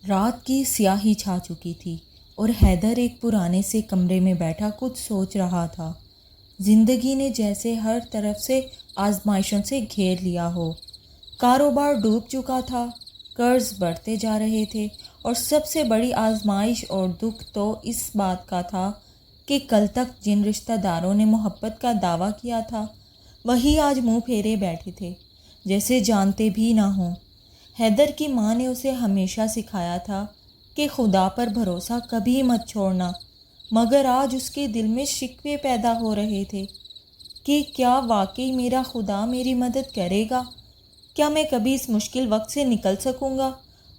رات کی سیاہی چھا چکی تھی اور حیدر ایک پرانے سے کمرے میں بیٹھا کچھ سوچ رہا تھا۔ زندگی نے جیسے ہر طرف سے آزمائشوں سے گھیر لیا ہو۔ کاروبار ڈوب چکا تھا، قرض بڑھتے جا رہے تھے اور سب سے بڑی آزمائش اور دکھ تو اس بات کا تھا کہ کل تک جن رشتہ داروں نے محبت کا دعویٰ کیا تھا وہی آج منہ پھیرے بیٹھے تھے، جیسے جانتے بھی نہ ہوں۔ حیدر کی ماں نے اسے ہمیشہ سکھایا تھا کہ خدا پر بھروسہ کبھی مت چھوڑنا، مگر آج اس کے دل میں شکوے پیدا ہو رہے تھے کہ کیا واقعی میرا خدا میری مدد کرے گا؟ کیا میں کبھی اس مشکل وقت سے نکل سکوں گا؟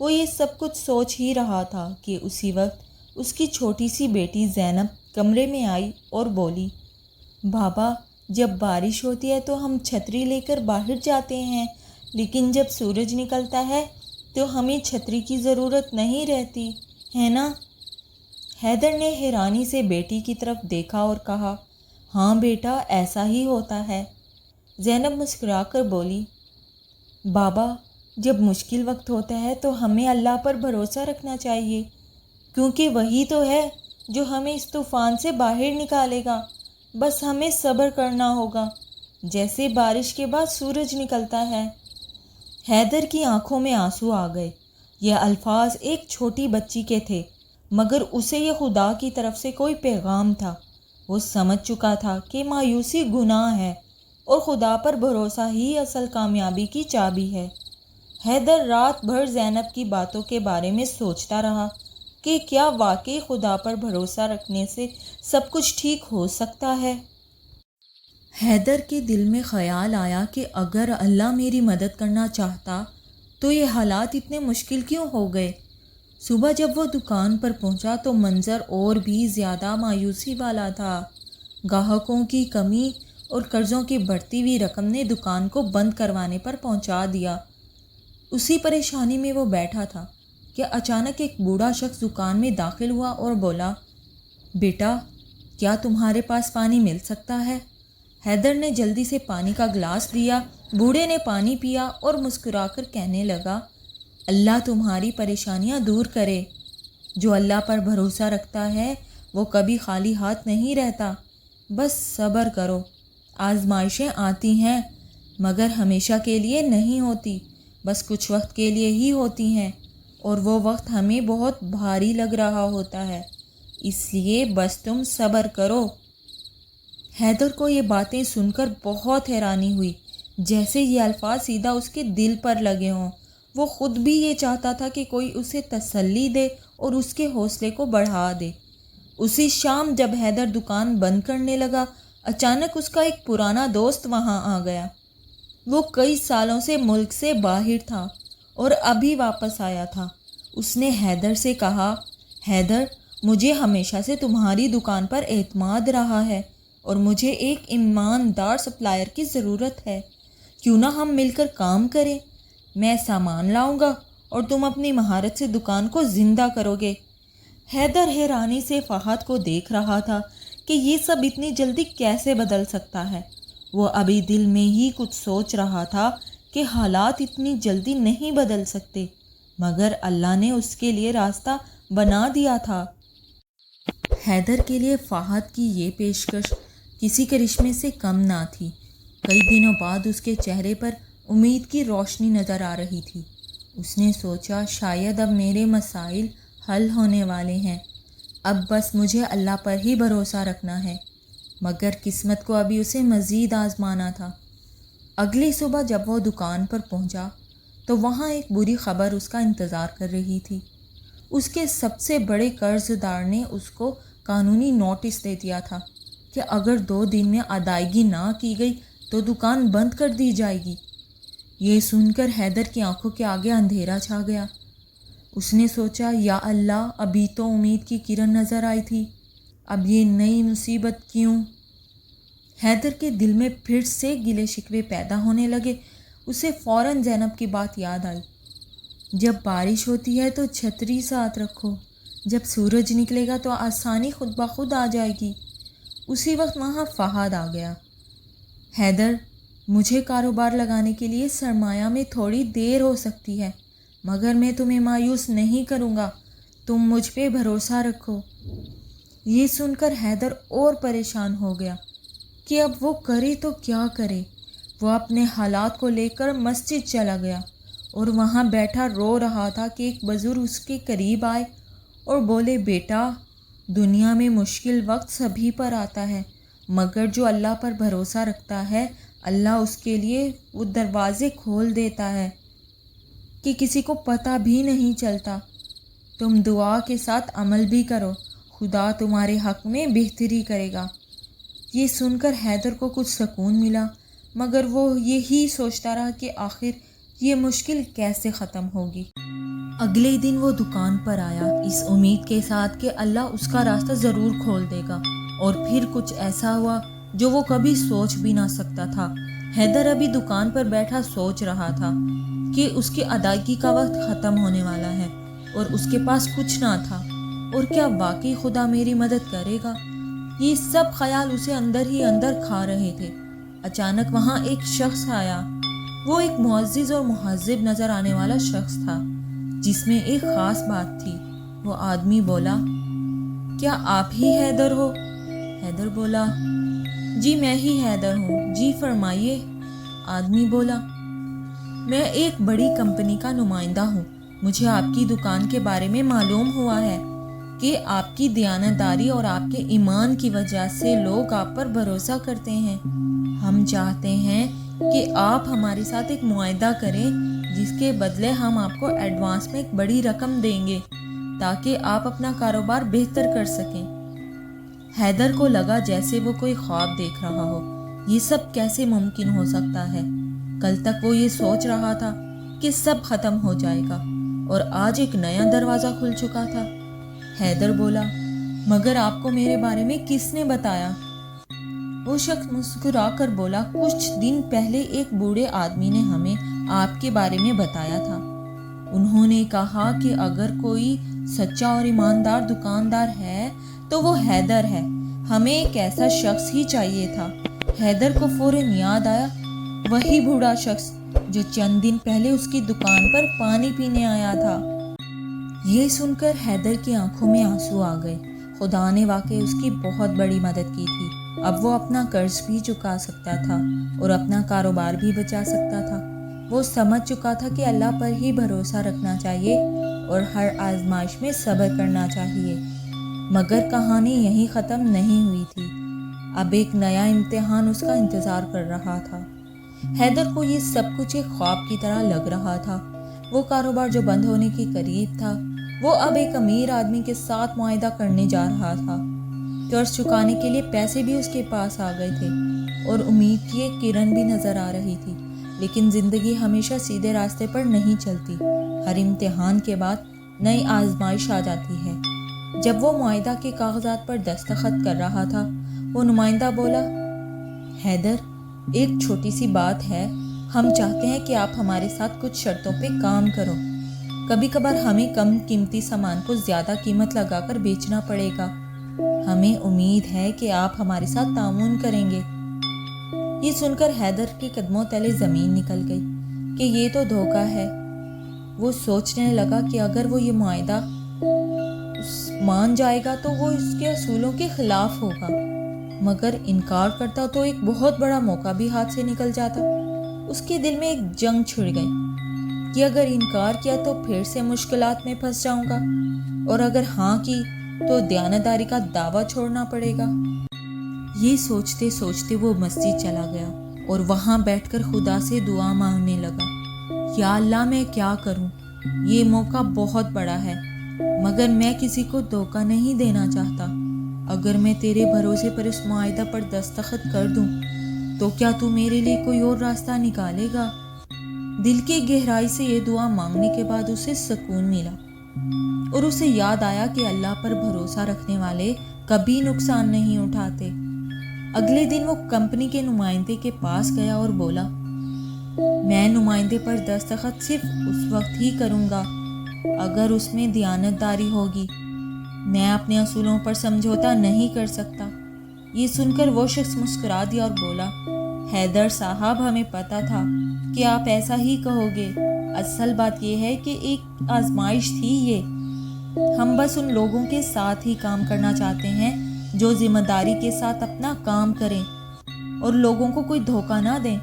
وہ یہ سب کچھ سوچ ہی رہا تھا کہ اسی وقت اس کی چھوٹی سی بیٹی زینب کمرے میں آئی اور بولی، بابا، جب بارش ہوتی ہے تو ہم چھتری لے کر باہر جاتے ہیں، لیکن جب سورج نکلتا ہے تو ہمیں چھتری کی ضرورت نہیں رہتی ہے نا؟ حیدر نے حیرانی سے بیٹی کی طرف دیکھا اور کہا، ہاں بیٹا، ایسا ہی ہوتا ہے۔ زینب مسکرا کر بولی، بابا، جب مشکل وقت ہوتا ہے تو ہمیں اللہ پر بھروسہ رکھنا چاہیے، کیونکہ وہی تو ہے جو ہمیں اس طوفان سے باہر نکالے گا۔ بس ہمیں صبر کرنا ہوگا، جیسے بارش کے بعد سورج نکلتا ہے۔ حیدر کی آنکھوں میں آنسو آ گئے۔ یہ الفاظ ایک چھوٹی بچی کے تھے، مگر اسے یہ خدا کی طرف سے کوئی پیغام تھا۔ وہ سمجھ چکا تھا کہ مایوسی گناہ ہے اور خدا پر بھروسہ ہی اصل کامیابی کی چابی ہے۔ حیدر رات بھر زینب کی باتوں کے بارے میں سوچتا رہا کہ کیا واقعی خدا پر بھروسہ رکھنے سے سب کچھ ٹھیک ہو سکتا ہے؟ حیدر کے دل میں خیال آیا کہ اگر اللہ میری مدد کرنا چاہتا تو یہ حالات اتنے مشکل کیوں ہو گئے؟ صبح جب وہ دکان پر پہنچا تو منظر اور بھی زیادہ مایوسی والا تھا۔ گاہکوں کی کمی اور قرضوں کی بڑھتی ہوئی رقم نے دکان کو بند کروانے پر پہنچا دیا۔ اسی پریشانی میں وہ بیٹھا تھا کہ اچانک ایک بوڑھا شخص دکان میں داخل ہوا اور بولا، بیٹا، کیا تمہارے پاس پانی مل سکتا ہے؟ حیدر نے جلدی سے پانی کا گلاس دیا۔ بوڑھے نے پانی پیا اور مسکرا کر کہنے لگا، اللہ تمہاری پریشانیاں دور کرے۔ جو اللہ پر بھروسہ رکھتا ہے وہ کبھی خالی ہاتھ نہیں رہتا۔ بس صبر کرو۔ آزمائشیں آتی ہیں مگر ہمیشہ کے لیے نہیں ہوتی، بس کچھ وقت کے لیے ہی ہوتی ہیں، اور وہ وقت ہمیں بہت بھاری لگ رہا ہوتا ہے، اس لیے بس تم صبر کرو۔ حیدر کو یہ باتیں سن کر بہت حیرانی ہوئی، جیسے یہ الفاظ سیدھا اس کے دل پر لگے ہوں۔ وہ خود بھی یہ چاہتا تھا کہ کوئی اسے تسلی دے اور اس کے حوصلے کو بڑھا دے۔ اسی شام جب حیدر دکان بند کرنے لگا، اچانک اس کا ایک پرانا دوست وہاں آ گیا۔ وہ کئی سالوں سے ملک سے باہر تھا اور ابھی واپس آیا تھا۔ اس نے حیدر سے کہا، حیدر، مجھے ہمیشہ سے تمہاری دکان پر اعتماد رہا ہے اور مجھے ایک ایماندار سپلائر کی ضرورت ہے۔ کیوں نہ ہم مل کر کام کریں؟ میں سامان لاؤں گا اور تم اپنی مہارت سے دکان کو زندہ کرو گے۔ حیدر حیرانی سے فہد کو دیکھ رہا تھا کہ یہ سب اتنی جلدی کیسے بدل سکتا ہے۔ وہ ابھی دل میں ہی کچھ سوچ رہا تھا کہ حالات اتنی جلدی نہیں بدل سکتے، مگر اللہ نے اس کے لیے راستہ بنا دیا تھا۔ حیدر کے لیے فہد کی یہ پیشکش کسی کرشمے سے کم نہ تھی۔ کئی دنوں بعد اس کے چہرے پر امید کی روشنی نظر آ رہی تھی۔ اس نے سوچا، شاید اب میرے مسائل حل ہونے والے ہیں، اب بس مجھے اللہ پر ہی بھروسہ رکھنا ہے۔ مگر قسمت کو ابھی اسے مزید آزمانا تھا۔ اگلی صبح جب وہ دکان پر پہنچا تو وہاں ایک بری خبر اس کا انتظار کر رہی تھی۔ اس کے سب سے بڑے قرض دار نے اس کو قانونی نوٹس دے دیا تھا کہ اگر 2 دن میں ادائیگی نہ کی گئی تو دکان بند کر دی جائے گی۔ یہ سن کر حیدر کی آنکھوں کے آگے اندھیرا چھا گیا۔ اس نے سوچا، یا اللہ، ابھی تو امید کی کرن نظر آئی تھی، اب یہ نئی مصیبت کیوں؟ حیدر کے دل میں پھر سے گلے شکوے پیدا ہونے لگے۔ اسے فوراً زینب کی بات یاد آئی، جب بارش ہوتی ہے تو چھتری ساتھ رکھو، جب سورج نکلے گا تو آسانی خود بخود آ جائے گی۔ اسی وقت وہاں فہد آ گیا۔ حیدر، مجھے کاروبار لگانے کے لیے سرمایہ میں تھوڑی دیر ہو سکتی ہے، مگر میں تمہیں مایوس نہیں کروں گا، تم مجھ پہ بھروسہ رکھو۔ یہ سن کر حیدر اور پریشان ہو گیا کہ اب وہ کرے تو کیا کرے۔ وہ اپنے حالات کو لے کر مسجد چلا گیا اور وہاں بیٹھا رو رہا تھا کہ ایک بزرگ اس کے قریب آئے اور بولے، بیٹا، دنیا میں مشکل وقت سبھی پر آتا ہے، مگر جو اللہ پر بھروسہ رکھتا ہے اللہ اس کے لیے وہ دروازے کھول دیتا ہے کہ کسی کو پتہ بھی نہیں چلتا۔ تم دعا کے ساتھ عمل بھی کرو، خدا تمہارے حق میں بہتری کرے گا۔ یہ سن کر حیدر کو کچھ سکون ملا، مگر وہ یہی سوچتا رہا کہ آخر یہ مشکل کیسے ختم ہوگی۔ اگلے دن وہ دکان پر آیا اس امید کے ساتھ کہ اللہ اس کا راستہ ضرور کھول دے گا، اور پھر کچھ ایسا ہوا جو وہ کبھی سوچ بھی نہ سکتا تھا۔ حیدر ابھی دکان پر بیٹھا سوچ رہا تھا کہ اس کی ادائیگی کا وقت ختم ہونے والا ہے اور اس کے پاس کچھ نہ تھا، اور کیا واقعی خدا میری مدد کرے گا؟ یہ سب خیال اسے اندر ہی اندر کھا رہے تھے۔ اچانک وہاں ایک شخص آیا۔ وہ ایک معزز اور مہذب نظر آنے والا شخص تھا جس میں ایک خاص بات تھی۔ وہ آدمی بولا، کیا آپ ہی حیدر ہو؟ حیدر بولا، جی میں ہی حیدر ہوں، جی فرمائیے۔ آدمی بولا، میں ایک بڑی کمپنی کا نمائندہ ہوں، مجھے آپ کی دکان کے بارے میں معلوم ہوا ہے کہ آپ کی دیانتداری اور آپ کے ایمان کی وجہ سے لوگ آپ پر بھروسہ کرتے ہیں۔ ہم چاہتے ہیں کہ آپ ہمارے ساتھ ایک معاہدہ کریں جس کے بدلے ہم آپ کو ایڈوانس میں ایک بڑی رقم دیں گے تاکہ آپ اپنا کاروبار بہتر کر سکیں۔ حیدر کو لگا جیسے وہ کوئی خواب دیکھ رہا ہو۔ یہ سب کیسے ممکن ہو سکتا ہے؟ کل تک وہ یہ سوچ رہا تھا کہ سب ختم ہو جائے گا، اور آج ایک نیا دروازہ کھل چکا تھا۔ حیدر بولا، مگر آپ کو میرے بارے میں کس نے بتایا؟ وہ شخص مسکرا کر بولا، کچھ دن پہلے ایک بوڑھے آدمی نے ہمیں آپ کے بارے میں بتایا تھا۔ انہوں نے کہا کہ اگر کوئی سچا اور ایماندار دکاندار ہے تو وہ حیدر ہے، ہمیں ایک ایسا شخص ہی چاہیے تھا۔ حیدر کو فوراً یاد آیا وہی بوڑھا شخص جو چند دن پہلے اس کی دکان پر پانی پینے آیا تھا۔ یہ سن کر حیدر کی آنکھوں میں آنسو آ گئے۔ خدا نے واقعی اس کی بہت بڑی مدد کی تھی۔ اب وہ اپنا قرض بھی چکا سکتا تھا اور اپنا کاروبار بھی بچا سکتا تھا۔ وہ سمجھ چکا تھا کہ اللہ پر ہی بھروسہ رکھنا چاہیے اور ہر آزمائش میں صبر کرنا چاہیے۔ مگر کہانی یہیں ختم نہیں ہوئی تھی۔ اب ایک نیا امتحان اس کا انتظار کر رہا تھا۔ حیدر کو یہ سب کچھ ایک خواب کی طرح لگ رہا تھا۔ وہ کاروبار جو بند ہونے کے قریب تھا، وہ اب ایک امیر آدمی کے ساتھ معاہدہ کرنے جا رہا تھا۔ قرض چکانے کے لیے پیسے بھی اس کے پاس آ گئے تھے اور امید کی ایک کرن بھی نظر آ رہی تھی۔ لیکن زندگی ہمیشہ سیدھے راستے پر نہیں چلتی۔ ہر امتحان کے بعد نئی آزمائش آ جاتی ہے۔ جب وہ معاہدہ کے کاغذات پر دستخط کر رہا تھا، وہ نمائندہ بولا، حیدر، ایک چھوٹی سی بات ہے، ہم چاہتے ہیں کہ آپ ہمارے ساتھ کچھ شرطوں پہ کام کرو۔ کبھی کبھار ہمیں کم قیمتی سامان کو زیادہ قیمت لگا کر بیچنا پڑے گا۔ ہمیں امید ہے کہ آپ ہمارے ساتھ تعاون کریں گے۔ یہ سن کر حیدر کے قدموں تلے زمین نکل گئی کہ یہ تو دھوکہ ہے۔ وہ سوچنے لگا کہ اگر وہ یہ معاہدہ مان جائے گا تو وہ اس کے اصولوں کے خلاف ہوگا، مگر انکار کرتا تو ایک بہت بڑا موقع بھی ہاتھ سے نکل جاتا۔ اس کے دل میں ایک جنگ چھڑ گئی کہ اگر انکار کیا تو پھر سے مشکلات میں پھنس جاؤں گا، اور اگر ہاں کی تو دیانتداری کا دعویٰ چھوڑنا پڑے گا۔ یہ سوچتے سوچتے وہ مسجد چلا گیا اور وہاں بیٹھ کر خدا سے دعا مانگنے لگا، یا اللہ، میں کیا کروں؟ یہ موقع بہت بڑا ہے، مگر میں کسی کو دھوکہ نہیں دینا چاہتا۔ اگر میں تیرے بھروسے پر اس معاہدہ پر دستخط کر دوں تو کیا تو میرے لیے کوئی اور راستہ نکالے گا؟ دل کی گہرائی سے یہ دعا مانگنے کے بعد اسے سکون ملا، اور اسے یاد آیا کہ اللہ پر بھروسہ رکھنے والے کبھی نقصان نہیں اٹھاتے۔ اگلے دن وہ کمپنی کے نمائندے کے پاس گیا اور بولا، میں نمائندے پر دستخط صرف اس وقت ہی کروں گا اگر اس میں دیانتداری ہوگی۔ میں اپنے اصولوں پر سمجھوتا نہیں کر سکتا۔ یہ سن کر وہ شخص مسکرا دیا اور بولا، حیدر صاحب، ہمیں پتہ تھا کہ آپ ایسا ہی کہو گے۔ اصل بات یہ ہے کہ ایک آزمائش تھی یہ۔ ہم بس ان لوگوں کے ساتھ ہی کام کرنا چاہتے ہیں جو ذمہ داری کے ساتھ اپنا کام کریں اور لوگوں کو کوئی دھوکہ نہ دیں۔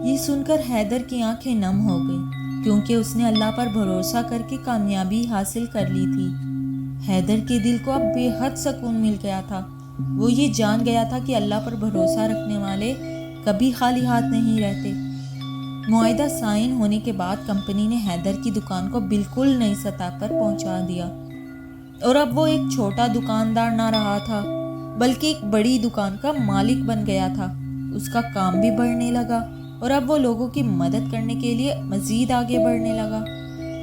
یہ سن کر حیدر کی آنکھیں نم ہو گئیں، کیونکہ اس نے اللہ پر بھروسہ کر کے کامیابی حاصل کر لی تھی۔ حیدر کے دل کو اب بے حد سکون مل گیا تھا۔ وہ یہ جان گیا تھا کہ اللہ پر بھروسہ رکھنے والے کبھی خالی ہاتھ نہیں رہتے۔ معاہدہ سائن ہونے کے بعد کمپنی نے حیدر کی دکان کو بالکل نئی سطح پر پہنچا دیا، اور اب وہ ایک چھوٹا دکاندار نہ رہا تھا بلکہ ایک بڑی دکان کا مالک بن گیا تھا۔ اس کا کام بھی بڑھنے لگا اور اب وہ لوگوں کی مدد کرنے کے لیے مزید آگے بڑھنے لگا۔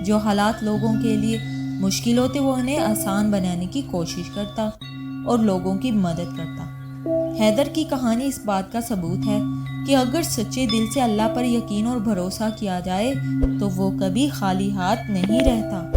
جو حالات لوگوں کے لیے مشکل ہوتے وہ انہیں آسان بنانے کی کوشش کرتا اور لوگوں کی مدد کرتا۔ حیدر کی کہانی اس بات کا ثبوت ہے کہ اگر سچے دل سے اللہ پر یقین اور بھروسہ کیا جائے تو وہ کبھی خالی ہاتھ نہیں رہتا۔